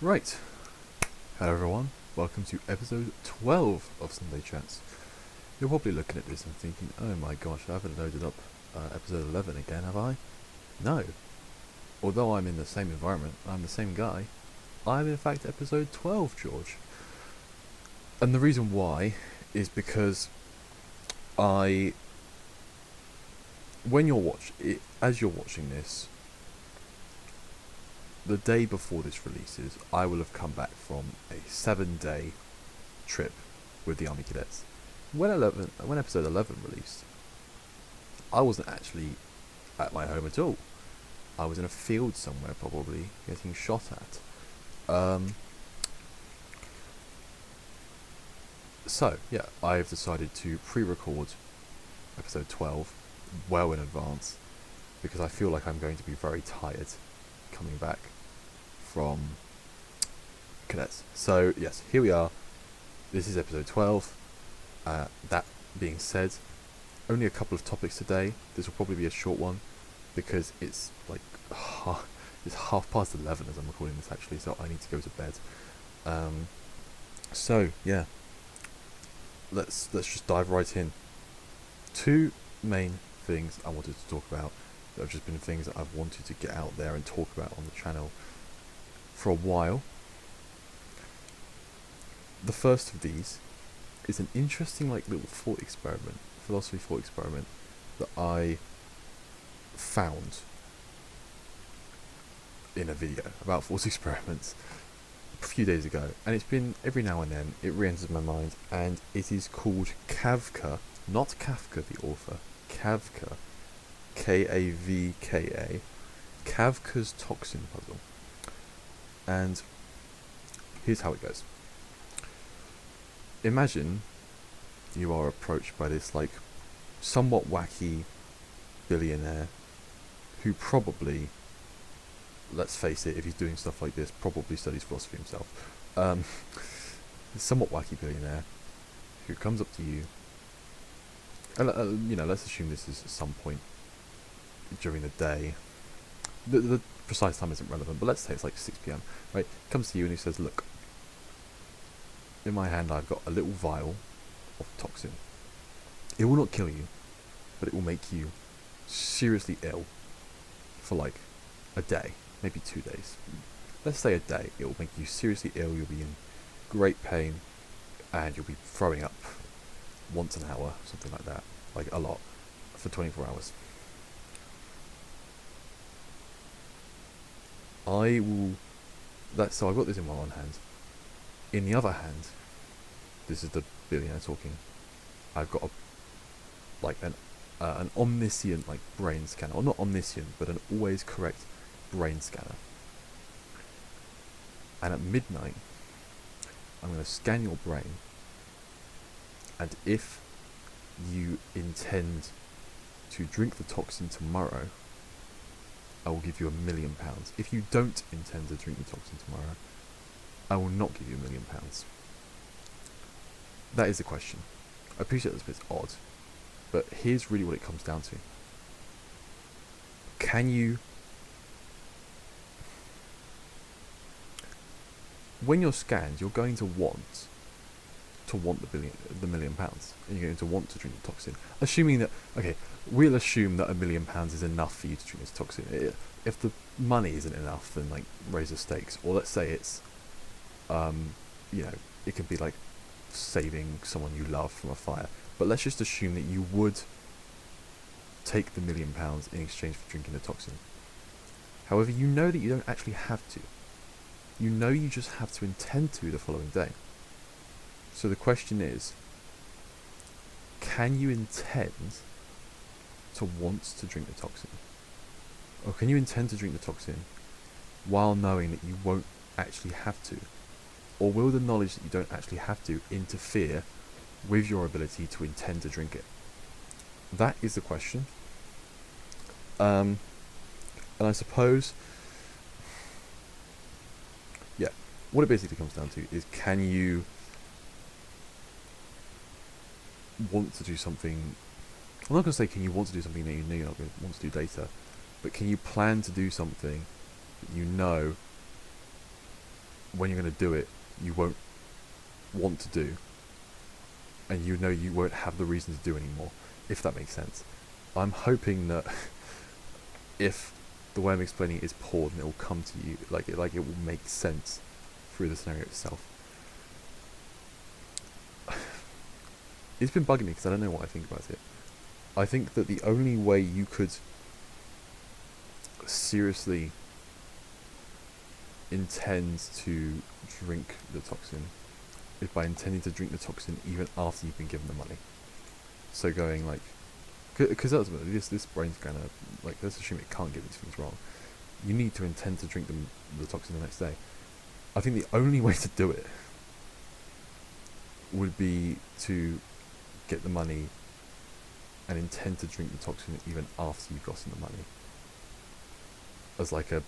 Right. Hello everyone. Welcome to episode 12 of Sunday Chats. You're probably looking at this and thinking, oh my gosh, I haven't loaded up episode 11 again, have I? No. Although I'm in the same environment, I'm the same guy, I'm in fact episode 12, George. And the reason why is because as you're watching this, the day before this releases, I will have come back from a 7-day trip with the Army Cadets. When episode 11 released, I wasn't actually at my home at all. I was in a field somewhere, probably getting shot at. So yeah, I've decided to pre-record episode 12 well in advance because I feel like I'm going to be very tired coming back from cadets. So yes, here we are. This is episode 12. That being said, only a couple of topics today. This will probably be a short one because it's like it's 11:30 as I'm recording this actually, so I need to go to bed. So yeah, let's just dive right in. Two main things I wanted to talk about that have just been things that I've wanted to get out there and talk about on the channel for a while. The first of these is an interesting little philosophy thought experiment that I found in a video about thought experiments a few days ago, and it's been every now and then it re-enters my mind, and it is called Kavka, not Kafka the author, Kavka, Kavka, Kavka's Toxin puzzle. And here's how it goes. Imagine you are approached by this somewhat wacky billionaire who probably, let's face it, if he's doing stuff like this, probably studies philosophy himself. This somewhat wacky billionaire who comes up to you, and let's assume this is at some point during the day. The precise time isn't relevant, but let's say it's 6 p.m. Right? Comes to you and he says, "Look, in my hand I've got a little vial of toxin. It will not kill you, but it will make you seriously ill for a day, maybe 2 days. Let's say a day. It will make you seriously ill. You'll be in great pain, and you'll be throwing up once an hour, something like that, a lot, for 24 hours. So I've got this in my one hand. In the other hand, this is the billionaire talking. I've got an omniscient brain scanner, or not omniscient, but an always correct brain scanner. And at midnight, I'm going to scan your brain, and if you intend to drink the toxin tomorrow, I will give you £1 million. If you don't intend to drink the toxin tomorrow, I will not give you £1 million. That is the question. I appreciate this bit's odd, but here's really what it comes down to. When you're scanned, you're going to want the £1 million, and you're going to want to drink the toxin. Assuming that, we'll assume that £1 million is enough for you to drink this toxin. If the money isn't enough, then raise the stakes. Or let's say it's, it could be saving someone you love from a fire. But let's just assume that you would take the £1 million in exchange for drinking the toxin. However, you know that you don't actually have to. You know you just have to intend to the following day. So the question is, can you intend to want to drink the toxin? Or can you intend to drink the toxin while knowing that you won't actually have to? Or will the knowledge that you don't actually have to interfere with your ability to intend to drink it? That is the question. And I suppose, what it basically comes down to is, can you want to do something? I'm not going to say can you want to do something that you know you're not going to want to do later, but can you plan to do something that you know when you're going to do it, you won't want to do, and you know you won't have the reason to do anymore, if that makes sense. I'm hoping that if the way I'm explaining it is poor, then it will come to you, like it will make sense through the scenario itself. It's been bugging me because I don't know what I think about it. I think that the only way you could seriously intend to drink the toxin is by intending to drink the toxin even after you've been given the money. So going like, because ultimately this brain's gonna, like, let's assume it can't get these things wrong. You need to intend to drink the toxin the next day. I think the only way to do it would be to get the money and intend to drink the toxin even after you've gotten the money, as like a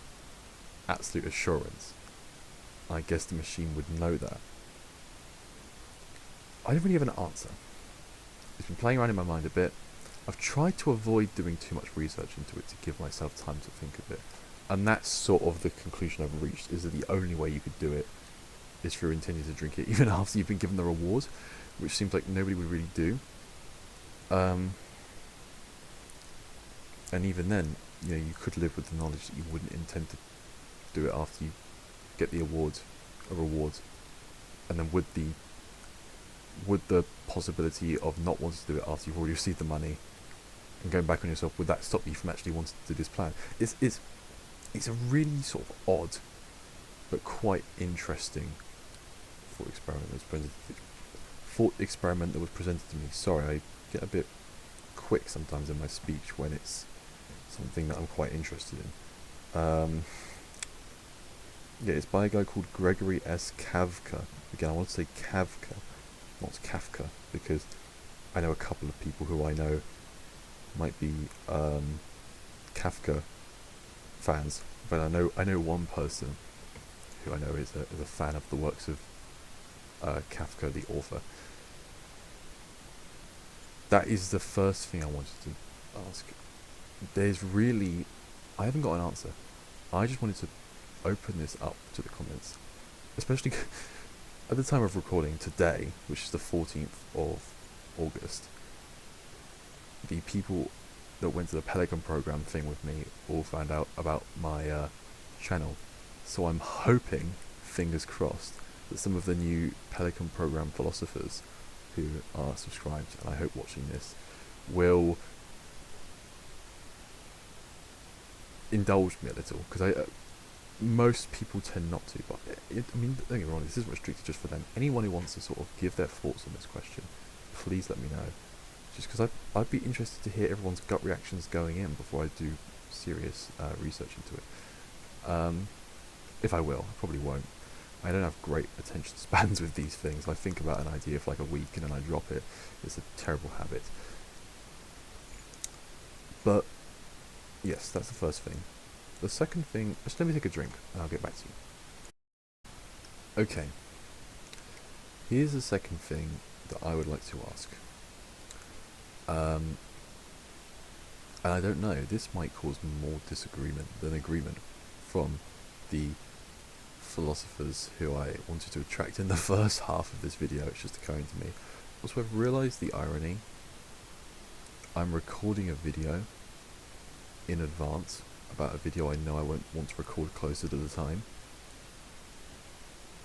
absolute assurance. I guess the machine would know that. I don't really have an answer. It's been playing around in my mind a bit. I've tried to avoid doing too much research into it to give myself time to think of it. And that's sort of the conclusion I've reached, is that the only way you could do it is through intending to drink it even after you've been given the reward, which seems like nobody would really do. And even then, you know, you could live with the knowledge that you wouldn't intend to do it after you get the reward, and then would the possibility of not wanting to do it after you've already received the money and going back on yourself, would that stop you from actually wanting to do this plan? It's a really sort of odd but quite interesting thought experiment that was presented to me. Sorry, I get a bit quick sometimes in my speech when it's something that I'm quite interested in. Yeah, it's by a guy called Gregory S. Kavka. Again, I want to say Kavka, not Kafka, because I know a couple of people who I know might be Kafka fans, but I know one person who I know is a fan of the works of Kafka, the author. That is the first thing I wanted to ask. I haven't got an answer. I just wanted to open this up to the comments, especially at the time of recording today, which is the 14th of August. The people that went to the Pelican program thing with me all found out about my channel, so I'm hoping, fingers crossed, that some of the new Pelican program philosophers who are subscribed, and I hope watching this, will indulge me a little, because most people tend not to, but I mean, don't get me wrong, this isn't restricted just for them. Anyone who wants to sort of give their thoughts on this question, please let me know, just because I'd be interested to hear everyone's gut reactions going in before I do serious research into it. If I will, I probably won't. I don't have great attention spans with these things. I think about an idea for like a week and then I drop it. It's a terrible habit. But yes, that's the first thing. The second thing, just let me take a drink and I'll get back to you. Okay. Here's the second thing that I would like to ask. And I don't know, this might cause more disagreement than agreement from the philosophers who I wanted to attract in the first half of this video. It's just occurring to me. Also, I've realised the irony. I'm recording a video in advance about a video I know I won't want to record closer to the time,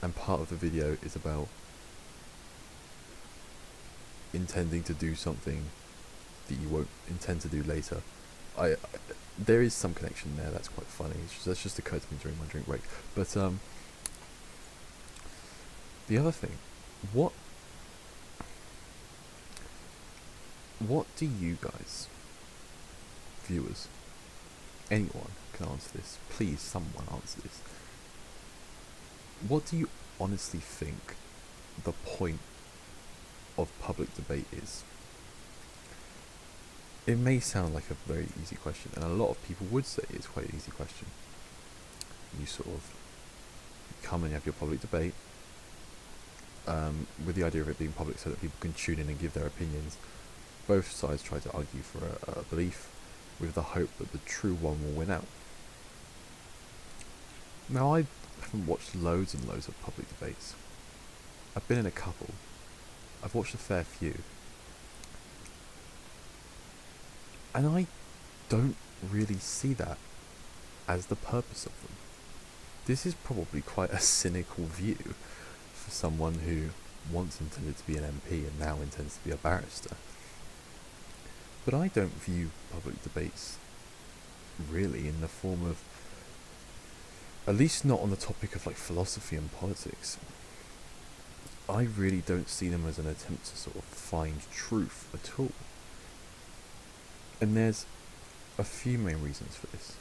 and part of the video is about intending to do something that you won't intend to do later. There is some connection there. That's quite funny. That's just occurred to me during my drink break. But the other thing, what do you guys, viewers, anyone can answer this, please someone answer this, what do you honestly think the point of public debate is? It may sound like a very easy question, and a lot of people would say it's quite an easy question. You sort of come and have your public debate, with the idea of it being public so that people can tune in and give their opinions. Both sides try to argue for a belief with the hope that the true one will win out. Now, haven't watched loads and loads of public debates. I've been in a couple. I've watched a fair few. And I don't really see that as the purpose of them. This is probably quite a cynical view for someone who once intended to be an MP and now intends to be a barrister. But I don't view public debates really in the form of, at least not on the topic of like philosophy and politics, I really don't see them as an attempt to sort of find truth at all. And there's a few main reasons for this.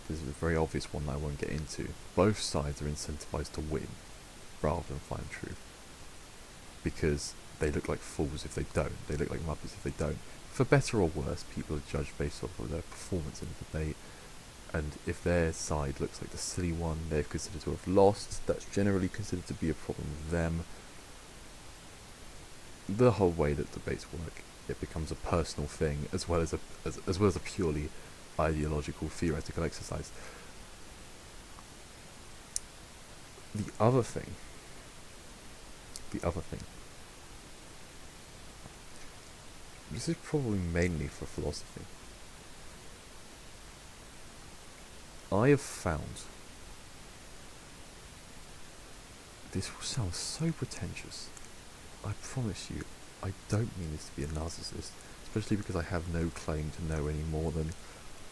There's a very obvious one that I won't get into. Both sides are incentivized to win rather than find truth, because they look like fools if they don't. They look like muppets if they don't. For better or worse, people are judged based off of their performance in the debate, and if their side looks like the silly one they're considered to have lost, that's generally considered to be a problem with them. The whole way that debates work, it becomes a personal thing as well as a purely ideological, theoretical exercise. The other thing, this is probably mainly for philosophy. I have found, this will sound so pretentious, I promise you, I don't mean this to be a narcissist, especially because I have no claim to know any more than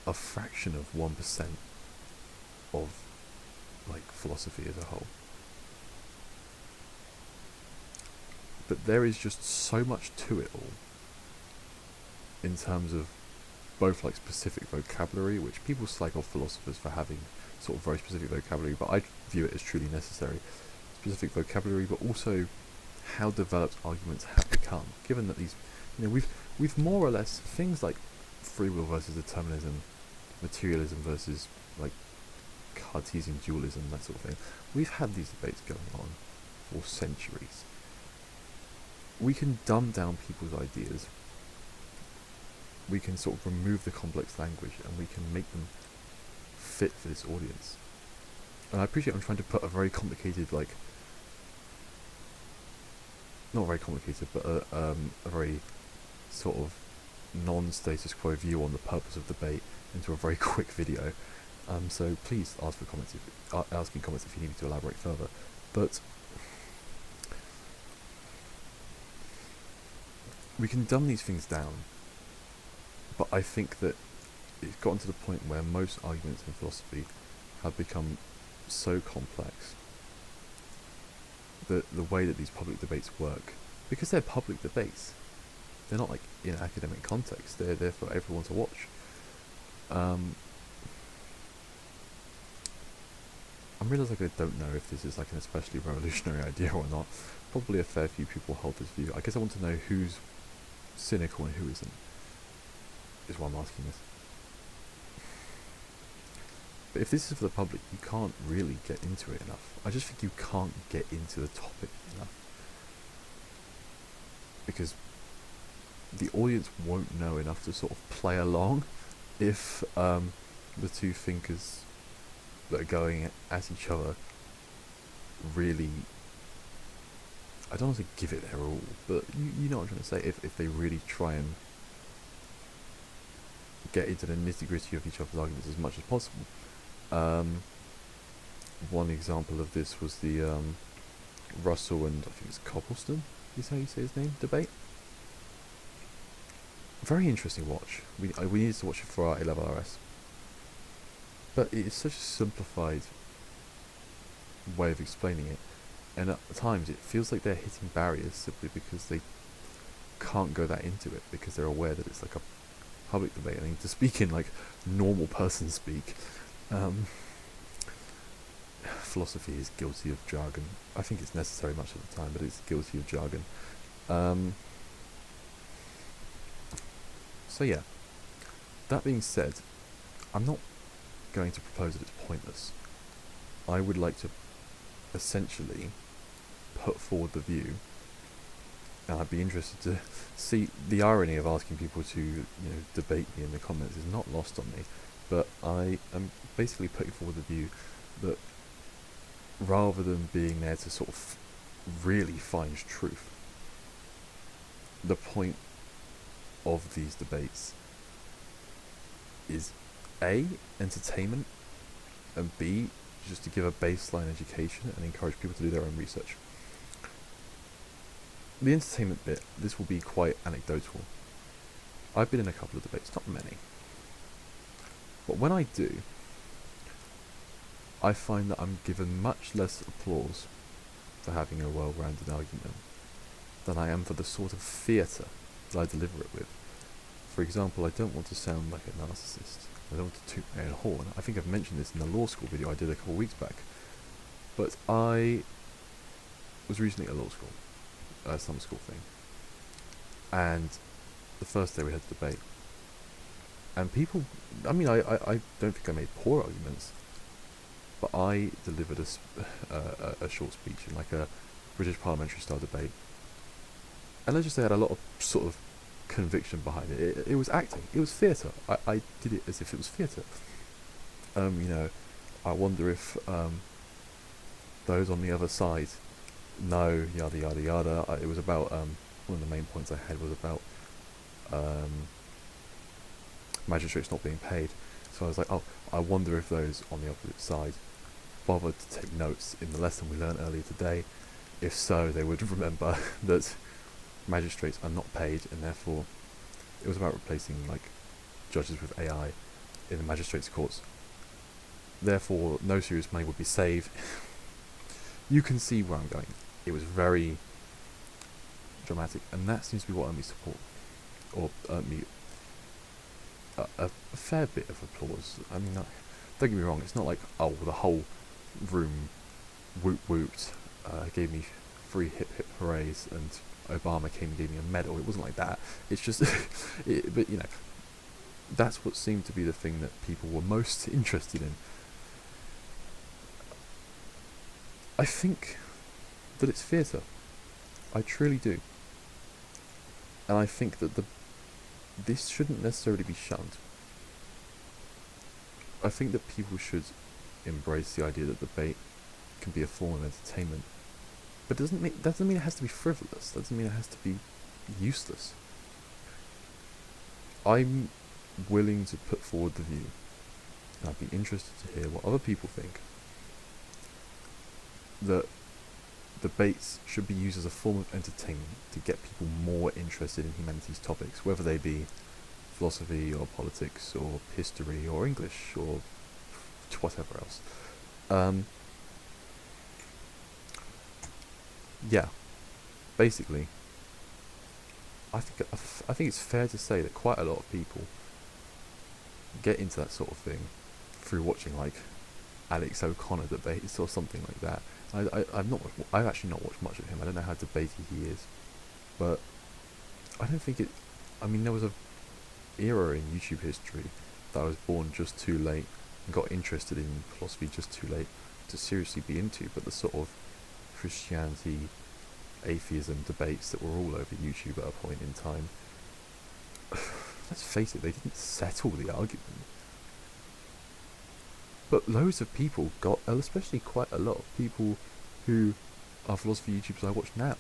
a fraction of 1% of like philosophy as a whole. But there is just so much to it all in terms of both like specific vocabulary, which people slag off philosophers for having sort of very specific vocabulary, but I view it as truly necessary. Specific vocabulary, but also how developed arguments have become, given that these, we've more or less things like free will versus determinism, materialism versus like Cartesian dualism, that sort of thing. We've had these debates going on for centuries. We can dumb down people's ideas. We can sort of remove the complex language and we can make them fit for this audience. And I appreciate I'm trying to put a very complicated, like, not very complicated, but a very sort of non-status quo view on the purpose of debate into a very quick video. So please ask me comments if you need me to elaborate further. But we can dumb these things down. But I think that it's gotten to the point where most arguments in philosophy have become so complex that the way that these public debates work, because they're public debates, they're not like in academic context, they're there for everyone to watch. I'm realising I don't know if this is like an especially revolutionary idea or not. Probably a fair few people hold this view. I guess I want to know who's cynical and who isn't, is why I'm asking this. But if this is for the public, you can't really get into it enough. I just think you can't get into the topic enough, because the audience won't know enough to sort of play along if the two thinkers that are going at each other really, I don't want to give it their all, but you know what I'm trying to say. If they really try and get into the nitty-gritty of each other's arguments as much as possible. One example of this was the Russell and I think it's Coppleston, is how you say his name, debate. Very interesting watch. We needed to watch it for our A-level RS. But it is such a simplified way of explaining it, and at times it feels like they're hitting barriers simply because they can't go that into it, because they're aware that it's like a public debate. I mean, to speak in like normal person speak, philosophy is guilty of jargon. I think it's necessary much of the time, but it's guilty of jargon. So yeah, that being said, I'm not going to propose that it's pointless. I would like to essentially put forward the view, and I'd be interested to see the irony of asking people to debate me in the comments is not lost on me, but I am basically putting forward the view that rather than being there to sort of really find truth. The point of these debates is A, entertainment, and B, just to give a baseline education and encourage people to do their own research. The entertainment bit, this will be quite anecdotal. I've been in a couple of debates, not many, but when I do, I find that I'm given much less applause for having a well-rounded argument than I am for the sort of theatre that I deliver it with. For example, I don't want to sound like a narcissist. I don't want to toot my own horn. I think I've mentioned this in the law school video I did a couple of weeks back. But I was recently at law school, a summer school thing. And the first day we had a debate. And people, I mean, I don't think I made poor arguments, but I delivered a short speech in like a British parliamentary style debate. And let's just say I had a lot of sort of conviction behind it. It was acting. It was theatre. I did it as if it was theatre. I wonder if those on the other side know yada yada yada. It was about one of the main points I had was about magistrates not being paid. So I was like, oh, I wonder if those on the opposite side bothered to take notes in the lesson we learned earlier today. If so, they would remember that magistrates are not paid, and therefore it was about replacing like judges with AI in the magistrates' courts. Therefore, no serious money would be saved. You can see where I'm going. It was very dramatic, and that seems to be what earned me support, or earned me a fair bit of applause. I mean, don't get me wrong, it's not like, oh, the whole room whooped, gave me 3 hip hip hoorays, and Obama came and gave me a medal. It wasn't like that. It's just, but you know, that's what seemed to be the thing that people were most interested in. I think that it's theatre. I truly do. And I think that this shouldn't necessarily be shunned. I think that people should embrace the idea that debate can be a form of entertainment. But doesn't mean it has to be frivolous. Doesn't mean it has to be useless. I'm willing to put forward the view, and I'd be interested to hear what other people think, that debates should be used as a form of entertainment to get people more interested in humanities topics, whether they be philosophy or politics or history or English or whatever else. Yeah, basically, I think it's fair to say that quite a lot of people get into that sort of thing through watching like Alex O'Connor debates or something like that. I've actually not watched much of him. I don't know how debatey he is, but I don't think it. I mean, there was a era in YouTube history that I was born just too late and got interested in philosophy just too late to seriously be into. But the sort of Christianity, atheism debates that were all over YouTube at a point in time, let's face it, they didn't settle the argument. But loads of people got, especially quite a lot of people who are philosophy YouTubers I watch now.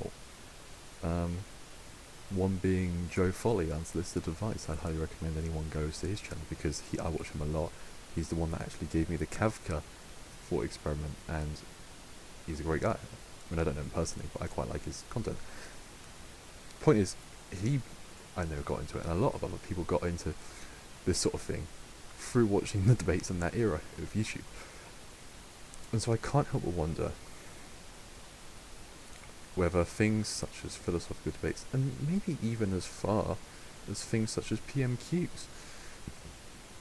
One being Joe Foley, Unsolicited Advice. I'd highly recommend anyone goes to his channel because I watch him a lot. He's the one that actually gave me the Kavka thought experiment, and he's a great guy. I mean, I don't know him personally, but I quite like his content. Point is, I never got into it, and a lot of other people got into this sort of thing through watching the debates in that era of YouTube. And so I can't help but wonder whether things such as philosophical debates, and maybe even as far as things such as PMQs,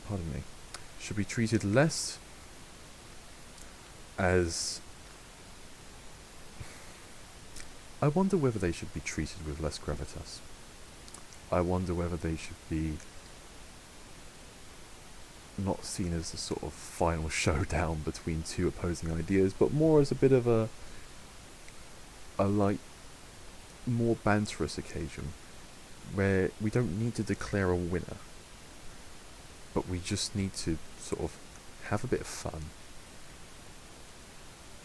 pardon me, should be treated less as... I wonder whether they should be treated with less gravitas. I wonder whether they should be not seen as a sort of final showdown between two opposing ideas, but more as a bit of a like more banterous occasion where we don't need to declare a winner, but we just need to sort of have a bit of fun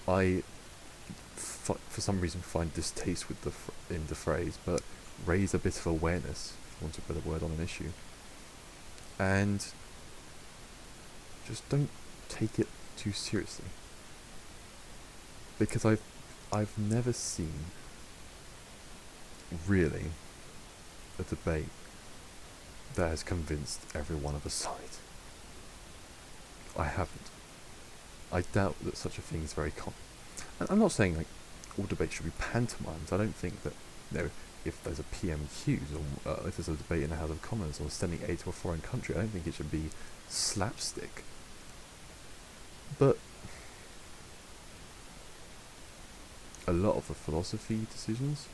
I, for some reason, find distaste with in the phrase, but raise a bit of awareness, if you want a better word, on an issue, and just don't take it too seriously, because I've never seen really a debate that has convinced everyone of a side. I haven't. I doubt that such a thing is very common. And I'm not saying like all debates should be pantomimes. I don't think that, you know, if there's a PMQs or if there's a debate in the House of Commons or sending aid to a foreign country, I don't think it should be slapstick. But a lot of the philosophy decisions,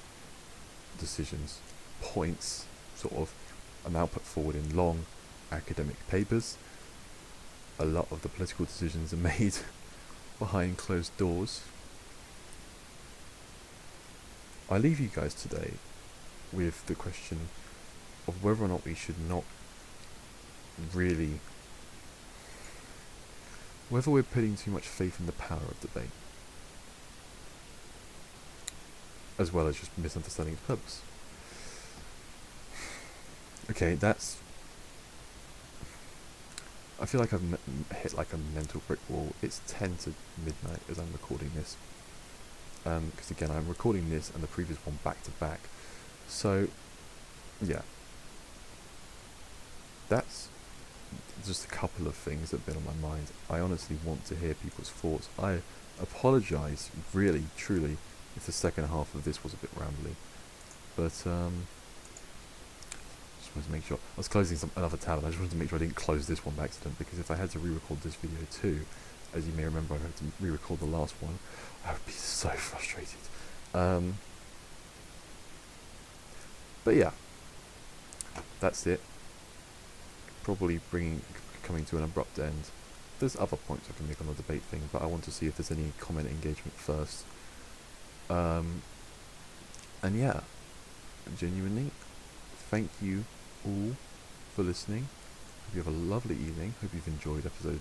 points, sort of, are now put forward in long academic papers. A lot of the political decisions are made behind closed doors. I leave you guys today with the question of whether or not we should not really, whether we're putting too much faith in the power of debate, as well as just misunderstanding its purpose. Okay, that's... I feel like I've hit like a mental brick wall. It's 10 to midnight as I'm recording this. Because again, I'm recording this and the previous one back to back. So, yeah. That's just a couple of things that have been on my mind. I honestly want to hear people's thoughts. I apologise, really, truly, if the second half of this was a bit rambly. But, just wanted to make sure. I was closing another tab and I just wanted to make sure I didn't close this one by accident, because if I had to re-record this video too, as you may remember, I had to re-record the last one, I would be so frustrated. But yeah, that's it. Probably coming to an abrupt end. There's other points I can make on the debate thing, but I want to see if there's any comment engagement first. And yeah, genuinely, thank you all for listening. Hope you have a lovely evening. Hope you've enjoyed episode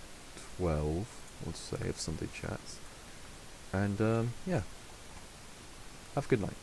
12, I want to say, of Sunday Chats. And yeah, have a good night.